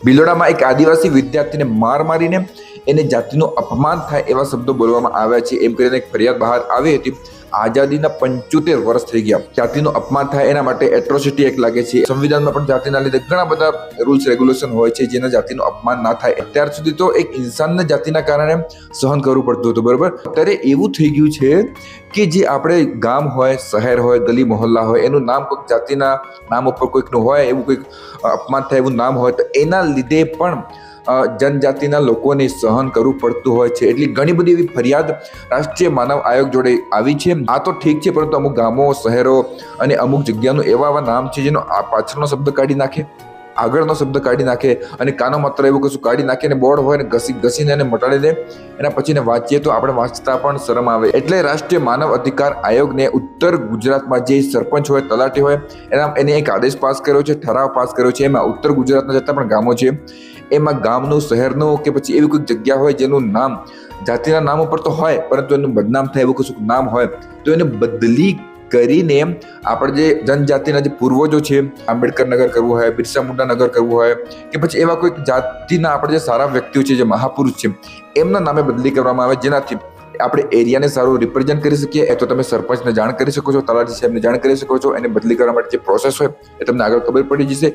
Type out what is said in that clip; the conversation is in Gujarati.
ભિલોડામાં એક આદિવાસી વિદ્યાર્થીને માર મારીને એને જાતિનું અપમાન થાય એવા શબ્દો બોલવામાં આવ્યા છે એમ કરીને એક ફરિયાદ બહાર આવી હતી। આઝાદીના 75 વર્ષ થઈ ગયા, જાતિનું અપમાન થાય એના માટે એટ્રોસિટી એક્ટ લાગે છે। સંવિધાનમાં પણ જાતિના લીધે ઘણા બધા રૂલ્સ રેગ્યુલેશન હોય છે જેના જાતિનું અપમાન ના થાય। અત્યાર સુધી તો એક ઇન્સાનને જાતિના કારણે સહન કરવું પડતું હતું, બરોબર। અત્યારે એવું થઈ ગયું છે કે જે આપણે ગામ હોય, શહેર હોય, ગલી મોહલ્લા હોય, એનું નામ કોઈક જાતિના નામ ઉપર કોઈકનું હોય, એવું કોઈક અપમાન થાય એવું નામ હોય તો એના લીધે પણ જનજાતિના લોકોને સહન કરવું પડતું હોય છે। એટલી ઘણી બધી એવી ફરિયાદ રાષ્ટ્રીય માનવ આયોગ જોડે આવી છે। આ તો ઠીક છે, પરંતુ અમુક ગામો, શહેરો અને અમુક જગ્યાનું એવા નામ છે જેનો આ પાછળનો શબ્દ કાઢી નાખે, આગળનો શબ્દ કાઢી નાખે અને કાનો માત્ર એવું કશું કાઢી નાખે અને બોર્ડ હોય ને ઘસીને એને મટાડી દે। એના પછીને વાંચીએ તો આપણે વાંચતા પણ શરમ આવે। એટલે રાષ્ટ્રીય માનવ અધિકાર આયોગને ઉત્તર ગુજરાતમાં જે સરપંચ હોય, તલાટી હોય, એને એક આદેશ પાસ કર્યો છે, ઠરાવ પાસ કર્યો છે। એમાં ઉત્તર ગુજરાતના જેટલા પણ ગામો છે એમાં ગામનું, શહેરનું કે પછી એવી કોઈક જગ્યા હોય જેનું નામ જાતિના નામ ઉપર તો હોય પરંતુ એનું બદનામ થાય એવું કશું નામ હોય તો એને બદલી કરીને આપણે જે જનજાતિના જે પૂર્વજો છે, આંબેડકર નગર કરવું હોય, બિરસા મુંડા નગર કરવું હોય કે પછી એવા કોઈક જાતિના આપણે જે સારા વ્યક્તિઓ છે, જે મહાપુરુષ છે, એમના નામે બદલી કરવામાં આવે, જેનાથી આપણે એરિયાને સારું રિપ્રેઝેન્ટ કરી શકીએ। એ તો તમે સરપંચને જાણ કરી શકો છો, તલાટી સાહેબને જાણ કરી શકો છો। એને બદલી કરવા માટે જે પ્રોસેસ હોય એ તમને આગળ ખબર પડી જશે।